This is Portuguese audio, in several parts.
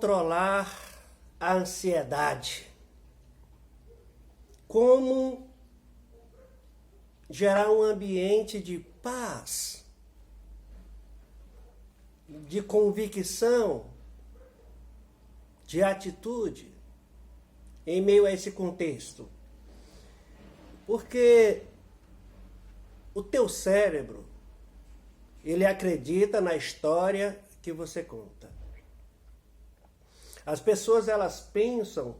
controlar a ansiedade? Como gerar um ambiente de paz, de convicção, de atitude em meio a esse contexto? Porque o teu cérebro, ele acredita na história que você conta. As pessoas, elas pensam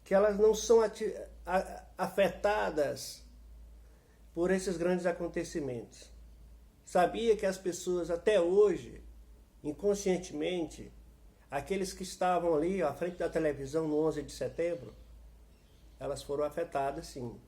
que elas não são afetadas por esses grandes acontecimentos. Sabia que as pessoas até hoje, inconscientemente, aqueles que estavam ali à frente da televisão no 11 de setembro, elas foram afetadas sim.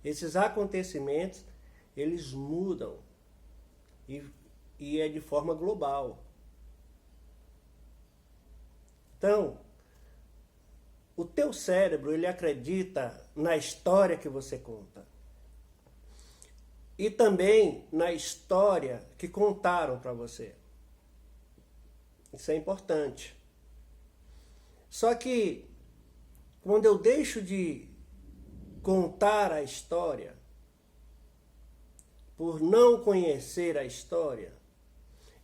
Esses acontecimentos, eles mudam e é de forma global. Então, o teu cérebro, ele acredita na história que você conta. E também na história que contaram para você. Isso é importante. Só que, quando eu deixo de contar a história, por não conhecer a história,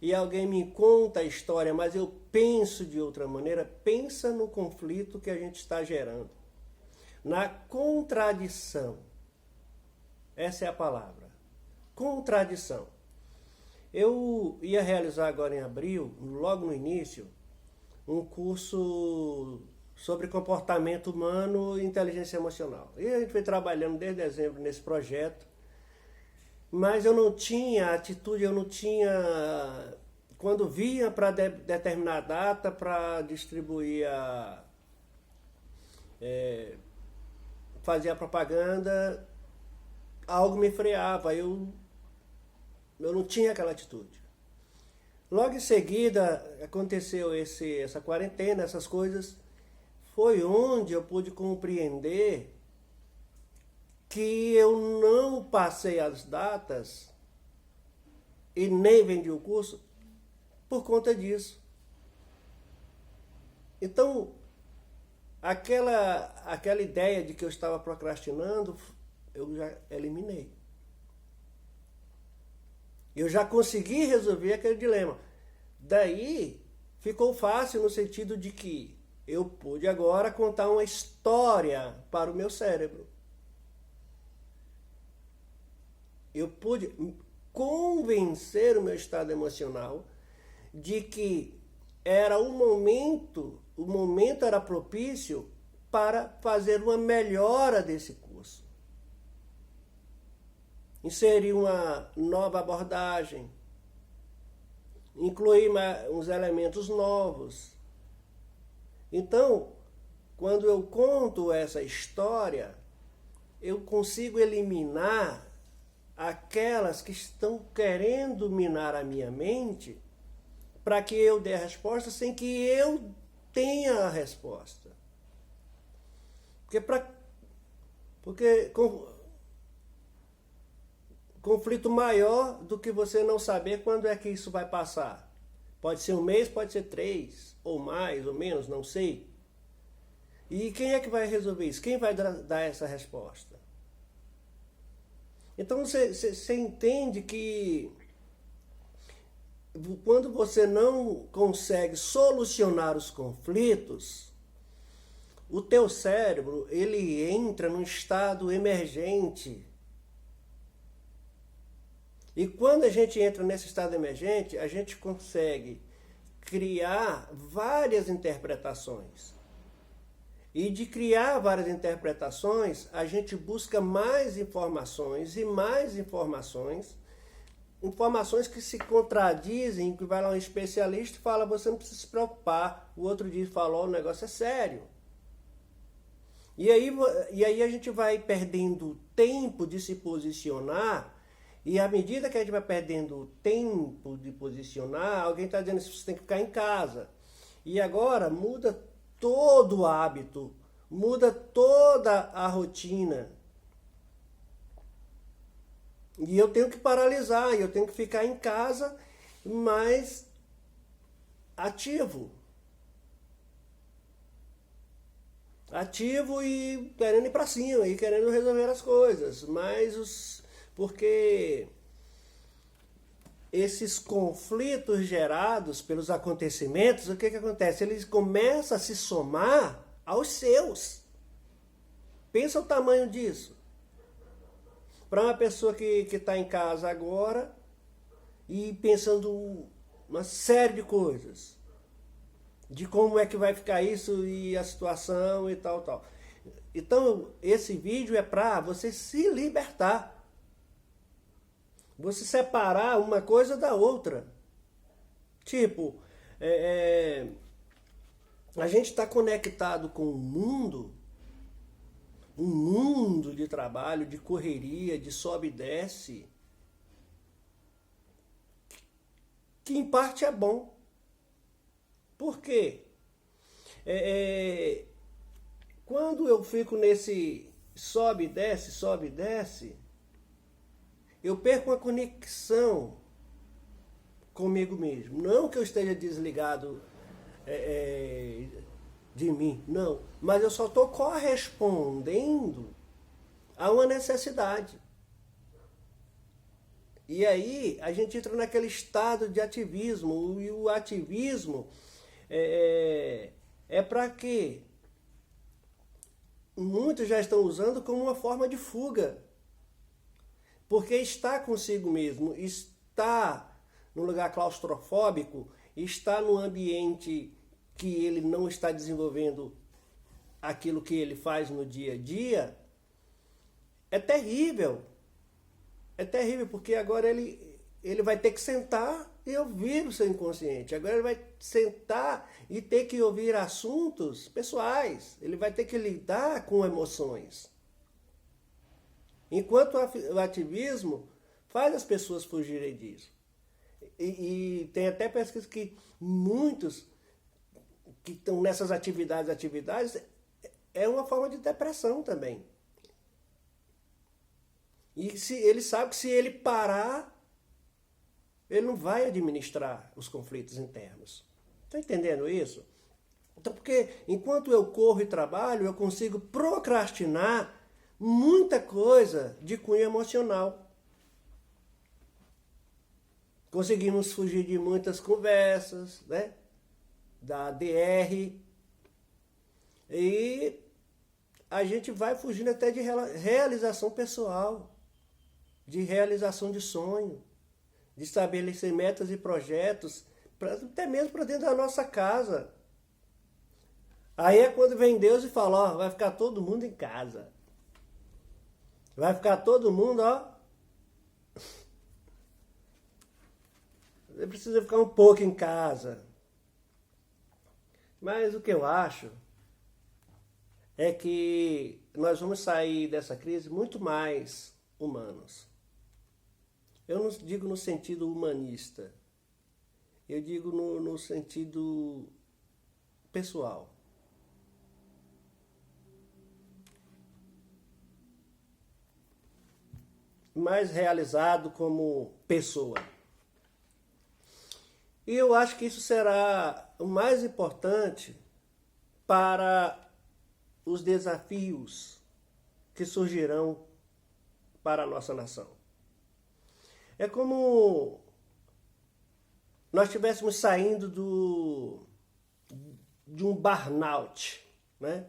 e alguém me conta a história, mas eu penso de outra maneira, pensa no conflito que a gente está gerando. Na contradição. Essa é a palavra. Contradição. Eu ia realizar agora em abril, logo no início, um curso sobre comportamento humano e inteligência emocional. E a gente foi trabalhando desde dezembro nesse projeto, mas eu não tinha atitude, eu não tinha... Quando vinha para determinar data para distribuir fazer a propaganda, algo me freava, eu não tinha aquela atitude. Logo em seguida aconteceu essa quarentena, essas coisas, foi onde eu pude compreender que eu não passei as datas e nem vendi o curso por conta disso. Então, aquela ideia de que eu estava procrastinando, eu já eliminei. Eu já consegui resolver aquele dilema. Daí, ficou fácil no sentido de que eu pude agora contar uma história para o meu cérebro. Eu pude convencer o meu estado emocional de que era o momento era propício para fazer uma melhora desse curso. Inserir uma nova abordagem, incluir uns elementos novos. Então, quando eu conto essa história, eu consigo eliminar aquelas que estão querendo minar a minha mente para que eu dê a resposta sem que eu tenha a resposta. Porque conflito maior do que você não saber quando é que isso vai passar. Pode ser um mês, pode ser 3, ou mais, ou menos, não sei. E quem é que vai resolver isso? Quem vai dar essa resposta? Então você entende que quando você não consegue solucionar os conflitos, o teu cérebro, ele entra num estado emergente. E quando a gente entra nesse estado emergente, a gente consegue criar várias interpretações. E de criar várias interpretações, a gente busca mais informações e mais informações, informações que se contradizem, que vai lá um especialista e fala, você não precisa se preocupar. O outro dia falou, o negócio é sério. E aí a gente vai perdendo tempo de se posicionar, e à medida que a gente vai perdendo tempo de posicionar, alguém está dizendo que você tem que ficar em casa. E agora muda todo o hábito, muda toda a rotina. E eu tenho que paralisar, eu tenho que ficar em casa, mas ativo. Ativo e querendo ir para cima, e querendo resolver as coisas. Porque esses conflitos gerados pelos acontecimentos, o que acontece? Eles começam a se somar aos seus. Pensa o tamanho disso. Para uma pessoa que está em casa agora e pensando uma série de coisas, de como é que vai ficar isso e a situação e tal, tal. Então, esse vídeo é para você se libertar. Você separar uma coisa da outra. Tipo, a gente está conectado com o mundo, um mundo de trabalho, de correria, de sobe e desce, que em parte é bom. Por quê? Quando eu fico nesse sobe e desce, eu perco a conexão comigo mesmo. Não que eu esteja desligado de mim, não. Mas eu só estou correspondendo a uma necessidade. E aí a gente entra naquele estado de ativismo. E o ativismo é para quê? Muitos já estão usando como uma forma de fuga. Porque está consigo mesmo, está num lugar claustrofóbico, está num ambiente que ele não está desenvolvendo aquilo que ele faz no dia a dia, é terrível. É terrível, porque agora ele vai ter que sentar e ouvir o seu inconsciente. Agora ele vai sentar e ter que ouvir assuntos pessoais. Ele vai ter que lidar com emoções. Enquanto o ativismo faz as pessoas fugirem disso. E tem até pesquisa que muitos que estão nessas atividades, é uma forma de depressão também. E ele sabe que se ele parar, ele não vai administrar os conflitos internos. Está entendendo isso? Então, porque enquanto eu corro e trabalho, eu consigo procrastinar muita coisa de cunho emocional. Conseguimos fugir de muitas conversas, né? Da ADR. E a gente vai fugindo até de realização pessoal, de realização de sonho, de estabelecer metas e projetos, até mesmo para dentro da nossa casa. Aí é quando vem Deus e fala, ó, vai ficar todo mundo em casa. Vai ficar todo mundo, ó. Você precisa ficar um pouco em casa. Mas o que eu acho é que nós vamos sair dessa crise muito mais humanos. Eu não digo no sentido humanista. Eu digo no sentido pessoal. Mais realizado como pessoa. E eu acho que isso será o mais importante para os desafios que surgirão para a nossa nação. É como nós estivéssemos saindo de um burnout, né?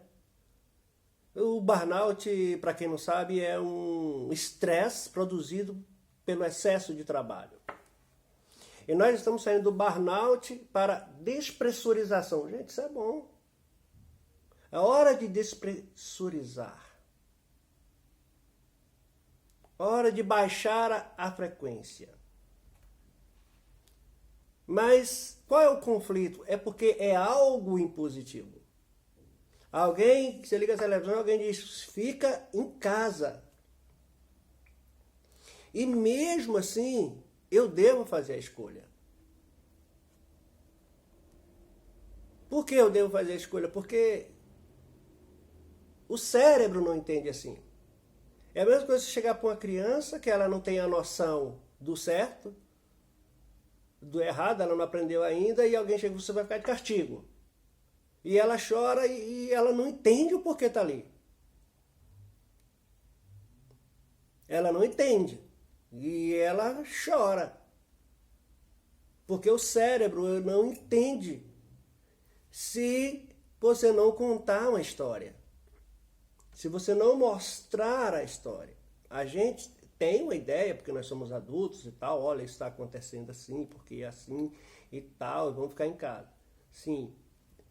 O burnout, para quem não sabe, é um estresse produzido pelo excesso de trabalho. E nós estamos saindo do burnout para despressurização. Gente, isso é bom. É hora de despressurizar. Hora de baixar a frequência. Mas qual é o conflito? É porque é algo impositivo. Alguém, você liga a televisão, alguém diz, fica em casa. E mesmo assim, eu devo fazer a escolha. Por que eu devo fazer a escolha? Porque o cérebro não entende assim. É a mesma coisa se chegar para uma criança que ela não tem a noção do certo do errado, ela não aprendeu ainda, e alguém chega e você vai ficar de castigo. E ela chora e ela não entende o porquê está ali. Ela não entende. E ela chora. Porque o cérebro não entende se você não contar uma história. Se você não mostrar a história. A gente tem uma ideia, porque nós somos adultos e tal, olha, isso está acontecendo assim, porque é assim e tal, e vamos ficar em casa. Sim,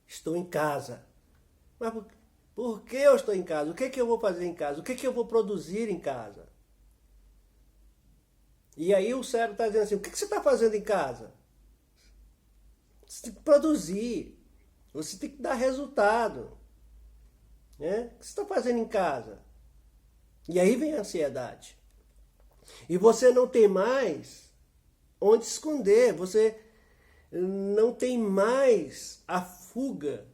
estou em casa. Mas por que eu estou em casa? O que, que eu vou fazer em casa? O que, que eu vou produzir em casa? E aí o cérebro está dizendo assim, o que, que você está fazendo em casa? Você tem que produzir. Você tem que dar resultado. Né? O que você está fazendo em casa? E aí vem a ansiedade. E você não tem mais onde esconder. Você não tem mais a fuga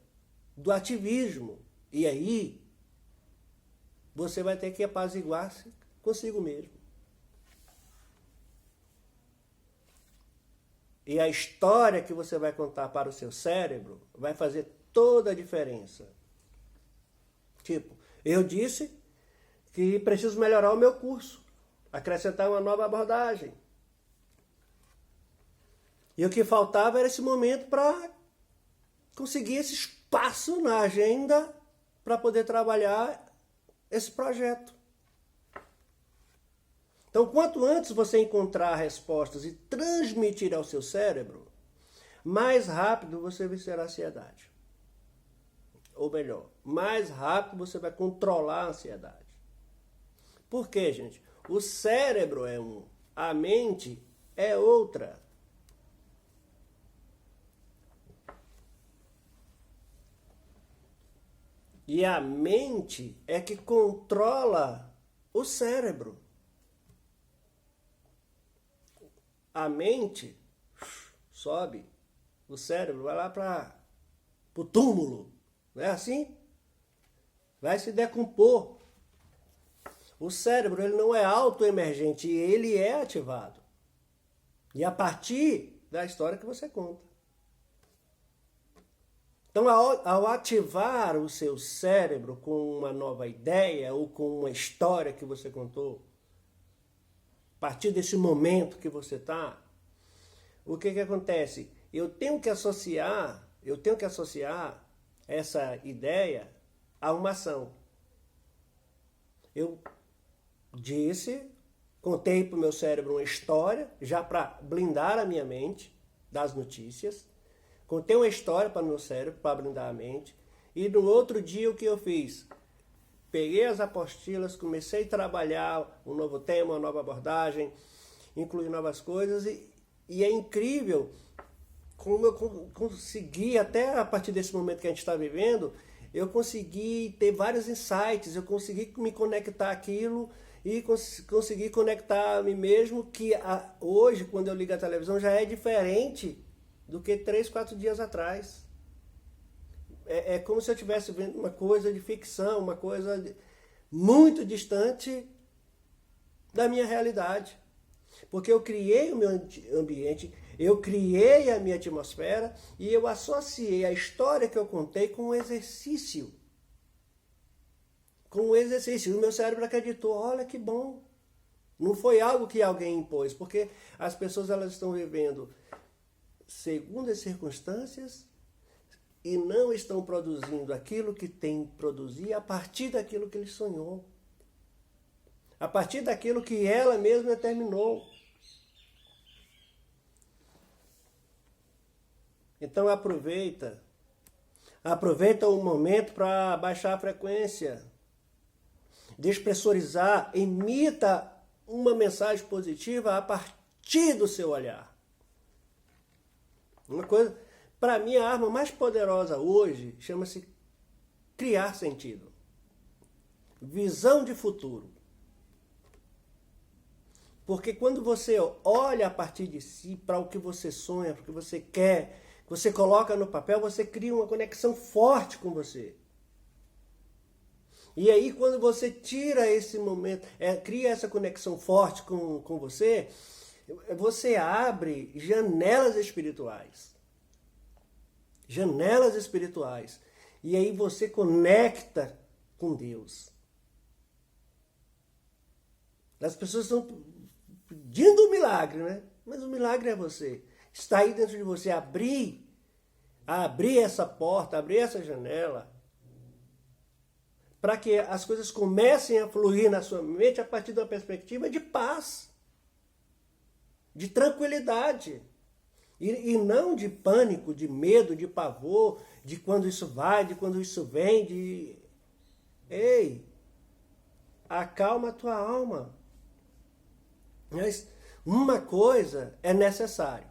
do ativismo. E aí você vai ter que apaziguar-se consigo mesmo. E a história que você vai contar para o seu cérebro vai fazer toda a diferença. Tipo, eu disse que preciso melhorar o meu curso, acrescentar uma nova abordagem. E o que faltava era esse momento para conseguir esse espaço na agenda para poder trabalhar esse projeto. Então, quanto antes você encontrar respostas e transmitir ao seu cérebro, mais rápido você vencerá a ansiedade. Ou melhor, mais rápido você vai controlar a ansiedade. Por quê, gente? O cérebro é um, a mente é outra. E a mente é que controla o cérebro. A mente sobe, o cérebro vai lá para o túmulo, não é assim? Vai se decompor. O cérebro ele não é autoemergente, ele é ativado. E a partir da história que você conta. Então, ao ativar o seu cérebro com uma nova ideia ou com uma história que você contou, a partir desse momento que você está, o que acontece? Eu tenho que associar essa ideia a uma ação. Eu contei para o meu cérebro uma história, já para blindar a minha mente das notícias. Contei uma história para o meu cérebro, para blindar a mente. E no outro dia o que eu fiz? Peguei as apostilas, comecei a trabalhar um novo tema, uma nova abordagem, incluir novas coisas. E é incrível como eu consegui, até a partir desse momento que a gente está vivendo, eu consegui ter vários insights, eu consegui me conectar àquilo e consegui conectar a mim mesmo, que hoje, quando eu ligo a televisão, já é diferente do que 3, 4 dias atrás. É como se eu estivesse vendo uma coisa de ficção, uma coisa muito distante da minha realidade. Porque eu criei o meu ambiente, eu criei a minha atmosfera e eu associei a história que eu contei com um exercício. Com um exercício. E o meu cérebro acreditou, olha que bom. Não foi algo que alguém impôs, porque as pessoas elas estão vivendo segundo as circunstâncias e não estão produzindo aquilo que tem que produzir a partir daquilo que ele sonhou. A partir daquilo que ela mesma determinou. Então aproveita o momento para baixar a frequência, despressurizar, emita uma mensagem positiva a partir do seu olhar. Uma coisa, para mim a arma mais poderosa hoje chama-se criar sentido. Visão de futuro. Porque quando você olha a partir de si, para o que você sonha, para o que você quer, você coloca no papel, você cria uma conexão forte com você. E aí quando você tira esse momento, cria essa conexão forte com você, Você abre janelas espirituais. Janelas espirituais. E aí você conecta com Deus. As pessoas estão pedindo um milagre, né? Mas o milagre é você. Está aí dentro de você. Abrir essa porta, abrir essa janela, para que as coisas comecem a fluir na sua mente a partir de uma perspectiva de paz, de tranquilidade. E não de pânico, de medo, de pavor, de quando isso vai, de quando isso vem, Ei, acalma a tua alma. Mas uma coisa é necessário.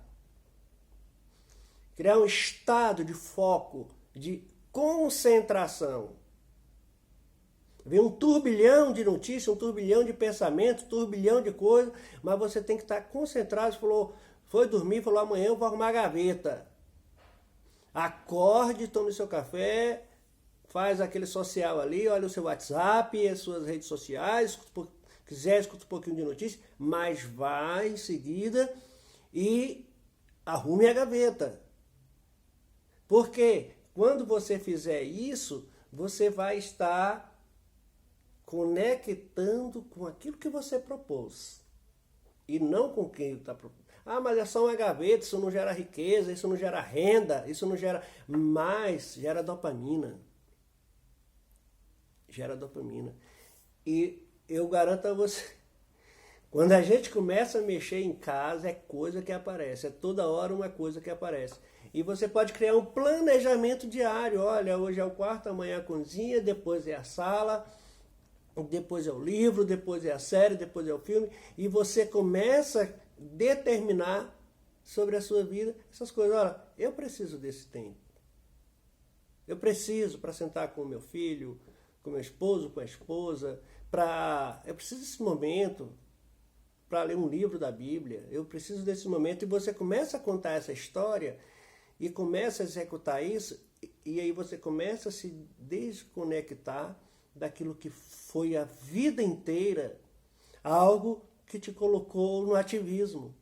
Criar um estado de foco, de concentração. Vem um turbilhão de notícias, um turbilhão de pensamentos, um turbilhão de coisas, mas você tem que estar concentrado. Você falou, foi dormir, falou, amanhã eu vou arrumar a gaveta. Acorde, tome seu café, faz aquele social ali, olha o seu WhatsApp, as suas redes sociais, quiser escuta um pouquinho de notícia, mas vai em seguida e arrume a gaveta. Porque quando você fizer isso, você vai estar conectando com aquilo que você propôs. E não com quem está propondo. Ah, mas é só uma gaveta, isso não gera riqueza, isso não gera renda, isso não gera... Mas gera dopamina. Gera dopamina. E eu garanto a você, quando a gente começa a mexer em casa, é coisa que aparece. É toda hora uma coisa que aparece. E você pode criar um planejamento diário. Olha, hoje é o quarto, amanhã é a cozinha, depois é a sala, depois é o livro, depois é a série, depois é o filme. E você começa a determinar sobre a sua vida essas coisas. Olha, eu preciso desse tempo. Eu preciso para sentar com o meu filho, com o meu esposo, com a esposa. Eu preciso desse momento para ler um livro da Bíblia. Eu preciso desse momento. E você começa a contar essa história e começa a executar isso. E aí você começa a se desconectar daquilo que foi a vida inteira algo que te colocou no ativismo.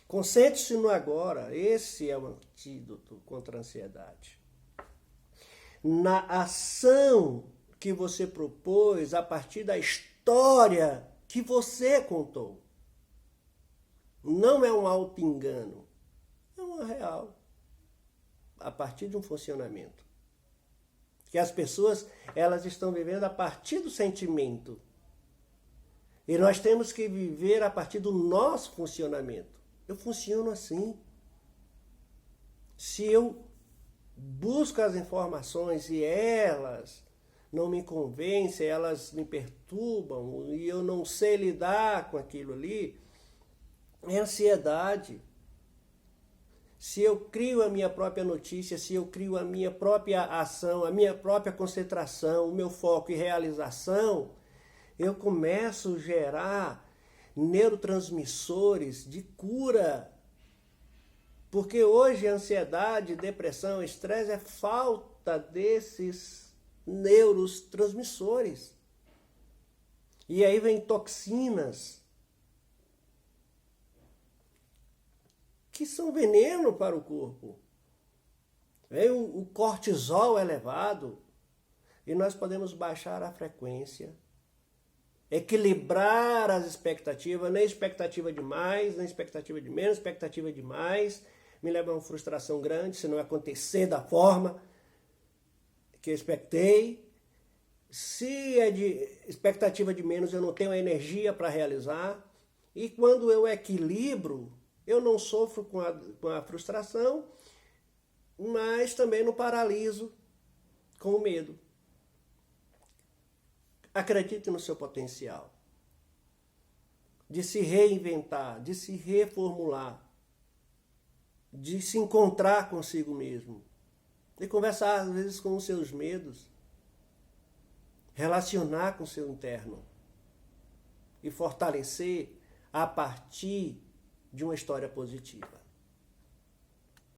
Concentre-se no agora. Esse é o antídoto contra a ansiedade. Na ação que você propôs a partir da história que você contou. Não é um auto-engano. É uma real. A partir de um funcionamento. Que as pessoas, elas estão vivendo a partir do sentimento. E nós temos que viver a partir do nosso funcionamento. Eu funciono assim. Se eu busco as informações e elas não me convencem, elas me perturbam e eu não sei lidar com aquilo ali, é ansiedade. Se eu crio a minha própria notícia, se eu crio a minha própria ação, a minha própria concentração, o meu foco e realização, eu começo a gerar neurotransmissores de cura. Porque hoje a ansiedade, depressão, estresse é falta desses neurotransmissores. E aí vem toxinas que são veneno para o corpo. Vem o cortisol elevado e nós podemos baixar a frequência, equilibrar as expectativas, nem expectativa de mais, nem expectativa de menos, expectativa de mais, me leva a uma frustração grande se não acontecer da forma que eu expectei. Se é de expectativa de menos, eu não tenho a energia para realizar. E quando eu equilibro, eu não sofro com a frustração, mas também não paraliso com o medo. Acredite no seu potencial de se reinventar, de se reformular, de se encontrar consigo mesmo, de conversar às vezes com os seus medos, relacionar com o seu interno e fortalecer a partir de uma história positiva.